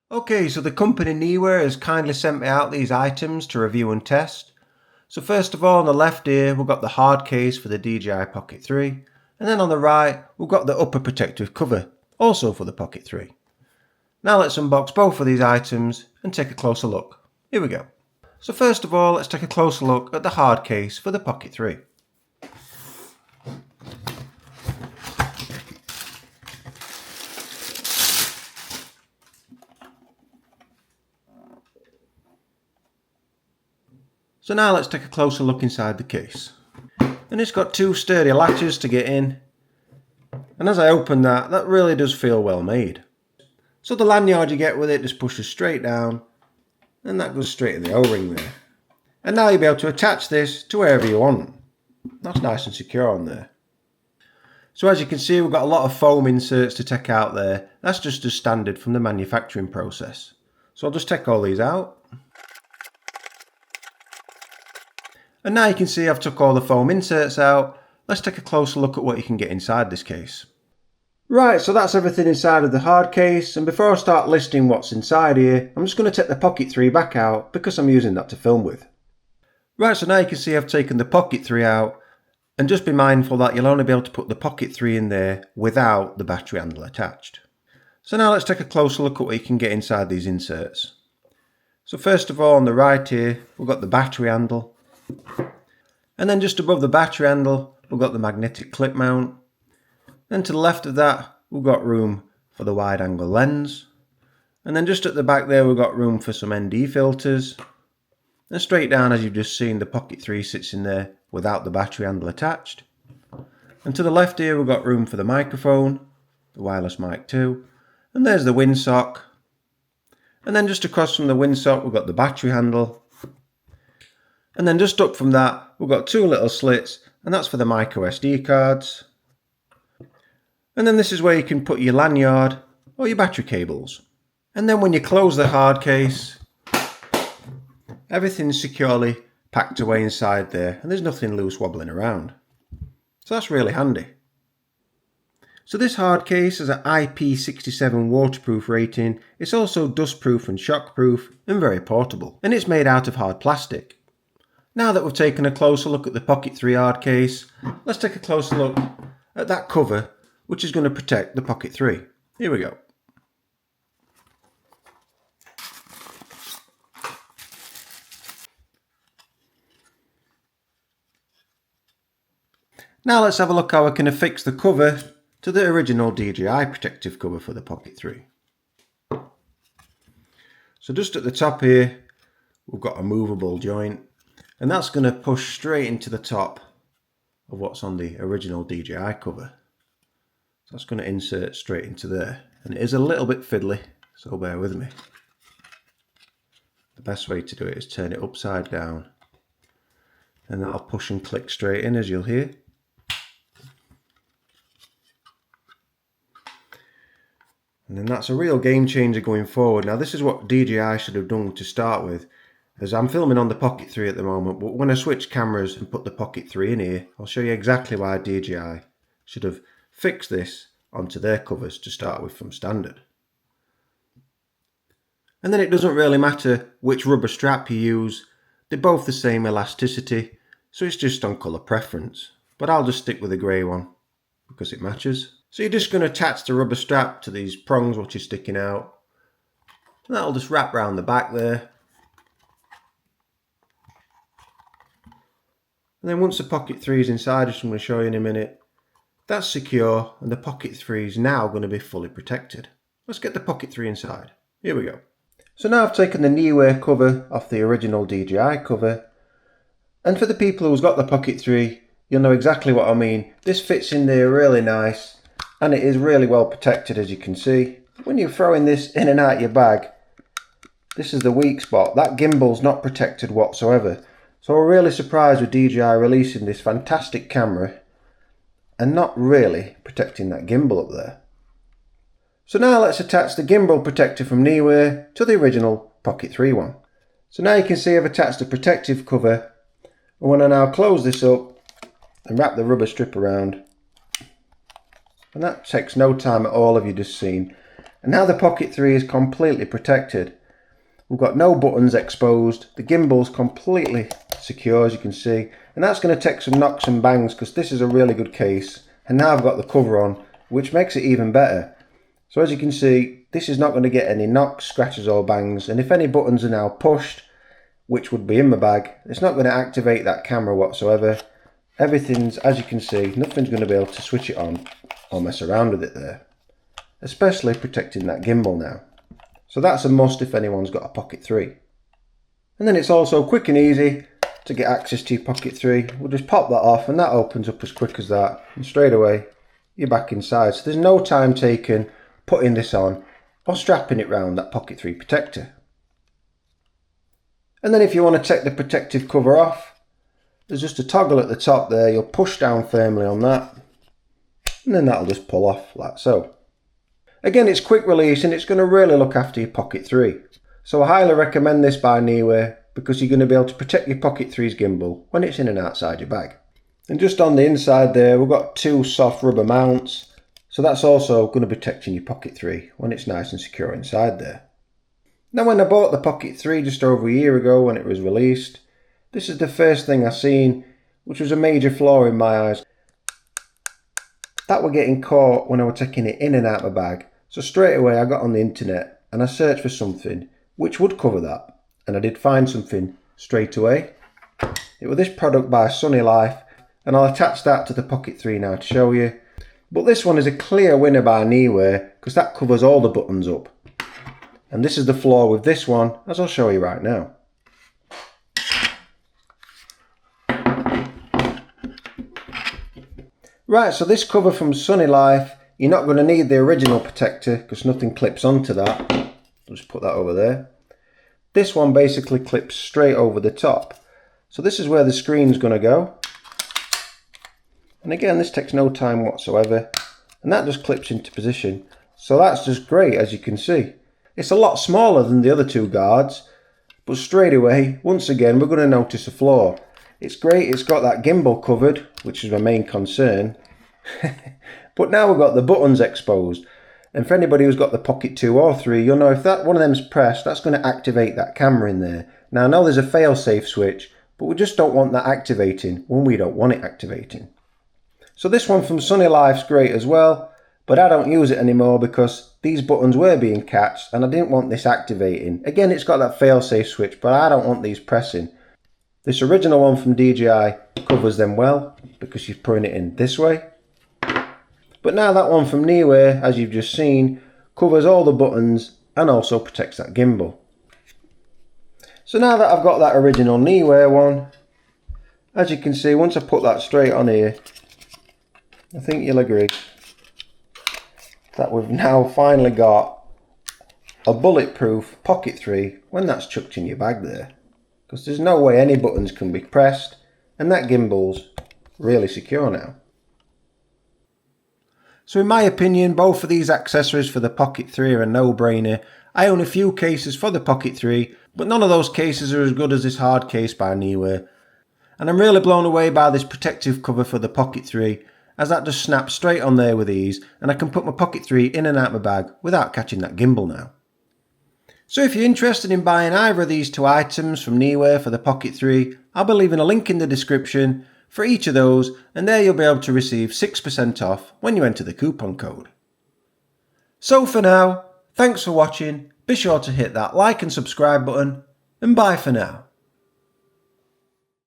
Okay, so the company Neewer has kindly sent me out these items to review and test. So first of all, on the left here, we've got the hard case for the DJI Pocket 3. And then on the right, we've got the upper protective cover, also for the Pocket 3. Now let's unbox both of these items and take a closer look. Here we go. So first of all, let's take a closer look at the hard case for the Pocket 3. So now let's take a closer look inside the case. And it's got two sturdy latches to get in. And as I open that really does feel well made. So the lanyard you get with it just pushes straight down, and that goes straight in the O-ring there. And now you'll be able to attach this to wherever you want. That's nice and secure on there. So as you can see, we've got a lot of foam inserts to take out there. That's just as standard from the manufacturing process. So I'll just take all these out. And now you can see I've took all the foam inserts out. Let's take a closer look at what you can get inside this case. Right, so that's everything inside of the hard case, and before I start listing what's inside here, I'm just going to take the Pocket 3 back out because I'm using that to film with. Right, so now you can see I've taken the Pocket 3 out, and just be mindful that you'll only be able to put the Pocket 3 in there without the battery handle attached. So now let's take a closer look at what you can get inside these inserts. So first of all, on the right here, we've got the battery handle. And then just above the battery handle, we've got the magnetic clip mount. Then to the left of that, we've got room for the wide angle lens. And then just at the back there, we've got room for some ND filters. And straight down, as you've just seen, the Pocket 3 sits in there without the battery handle attached. And to the left here, we've got room for the microphone, the wireless mic too. And there's the windsock. And then just across from the windsock, we've got the battery handle. And then just up from that, we've got two little slits, and that's for the micro SD cards. And then this is where you can put your lanyard or your battery cables. And then when you close the hard case, everything's securely packed away inside there, and there's nothing loose wobbling around. So that's really handy. So this hard case has an IP67 waterproof rating. It's also dustproof and shockproof, and very portable. And it's made out of hard plastic. Now that we've taken a closer look at the Pocket 3 hard case, let's take a closer look at that cover, which is going to protect the Pocket 3. Here we go. Now let's have a look how I can affix the cover to the original DJI protective cover for the Pocket 3. So just at the top here, we've got a movable joint. And that's going to push straight into the top of what's on the original DJI cover. So that's going to insert straight into there. And it is a little bit fiddly, so bear with me. The best way to do it is turn it upside down. And that'll push and click straight in, as you'll hear. And then that's a real game changer going forward. Now this is what DJI should have done to start with. As I'm filming on the Pocket 3 at the moment, but when I switch cameras and put the Pocket 3 in here, I'll show you exactly why DJI should have fixed this onto their covers to start with from standard. And then it doesn't really matter which rubber strap you use, they're both the same elasticity, so it's just on colour preference. But I'll just stick with the grey one because it matches. So you're just going to attach the rubber strap to these prongs which are sticking out. And that'll just wrap around the back there. And then once the Pocket 3 is inside, which I'm going to show you in a minute, that's secure and the Pocket 3 is now going to be fully protected. Let's get the Pocket 3 inside. Here we go. So now I've taken the Neewer cover off the original DJI cover. And for the people who's got the Pocket 3, you'll know exactly what I mean. This fits in there really nice and it is really well protected, as you can see. When you're throwing this in and out your bag, this is the weak spot. That gimbal's not protected whatsoever. So we're really surprised with DJI releasing this fantastic camera and not really protecting that gimbal up there. So now let's attach the gimbal protector from Neewer to the original Pocket 3 one. So now you can see I've attached a protective cover, and when I now close this up and wrap the rubber strip around, and that takes no time at all, as you just seen, And now the Pocket 3 is completely protected. We've got no buttons exposed, the gimbal's completely secure as you can see, and that's going to take some knocks and bangs because this is a really good case. And now I've got the cover on, which makes it even better. So as you can see, this is not going to get any knocks, scratches or bangs, and if any buttons are now pushed, which would be in my bag, it's not going to activate that camera whatsoever. Everything's, as you can see, nothing's going to be able to switch it on or mess around with it there. Especially protecting that gimbal now. So that's a must if anyone's got a Pocket 3. And then it's also quick and easy to get access to your Pocket 3. We'll just pop that off and that opens up as quick as that. And straight away, you're back inside. So there's no time taken putting this on or strapping it round that Pocket 3 protector. And then if you want to take the protective cover off, there's just a toggle at the top there. You'll push down firmly on that. And then that'll just pull off like so. Again, it's quick release and it's going to really look after your Pocket 3. So I highly recommend this by Neewer because you're going to be able to protect your Pocket 3's gimbal when it's in and outside your bag. And just on the inside there, we've got two soft rubber mounts. So that's also going to be protecting your Pocket 3 when it's nice and secure inside there. Now when I bought the Pocket 3 just over a year ago when it was released, this is the first thing I seen, which was a major flaw in my eyes. That were getting caught when I was taking it in and out of my bag. So straight away I got on the internet and I searched for something which would cover that. And I did find something straight away. It was this product by Sunny Life and I'll attach that to the Pocket 3 now to show you. But this one is a clear winner by Neewer because that covers all the buttons up. And this is the flaw with this one, as I'll show you right now. Right, so this cover from Sunny Life, you're not going to need the original protector because nothing clips onto that. I'll just put that over there. This one basically clips straight over the top. So this is where the screen's going to go. And again, this takes no time whatsoever. And that just clips into position. So that's just great, as you can see. It's a lot smaller than the other two guards. But straight away, once again, we're going to notice a flaw. It's great, it's got that gimbal covered, which is my main concern. But now we've got the buttons exposed. And for anybody who's got the Pocket 2 or 3, you'll know if that one of them's pressed, that's going to activate that camera in there. Now I know there's a fail-safe switch, but we just don't want that activating when we don't want it activating. So this one from Sunny Life's great as well, but I don't use it anymore because these buttons were being catched and I didn't want this activating. Again, it's got that fail-safe switch, but I don't want these pressing. This original one from DJI covers them well because you're putting it in this way. But now that one from Neewer, as you've just seen, covers all the buttons and also protects that gimbal. So now that I've got that original Neewer one, as you can see, once I put that straight on here, I think you'll agree that we've now finally got a bulletproof Pocket 3 when that's chucked in your bag there. Because there's no way any buttons can be pressed and that gimbal's really secure now. So in my opinion, both of these accessories for the Pocket 3 are a no-brainer. I own a few cases for the Pocket 3, but none of those cases are as good as this hard case by Neewer. And I'm really blown away by this protective cover for the Pocket 3, as that just snaps straight on there with ease, and I can put my Pocket 3 in and out my bag without catching that gimbal now. So if you're interested in buying either of these two items from Neewer for the Pocket 3, I'll be leaving a link in the description for each of those, and there you'll be able to receive 6% off when you enter the coupon code. So for now, thanks for watching, be sure to hit that like and subscribe button, and bye for now.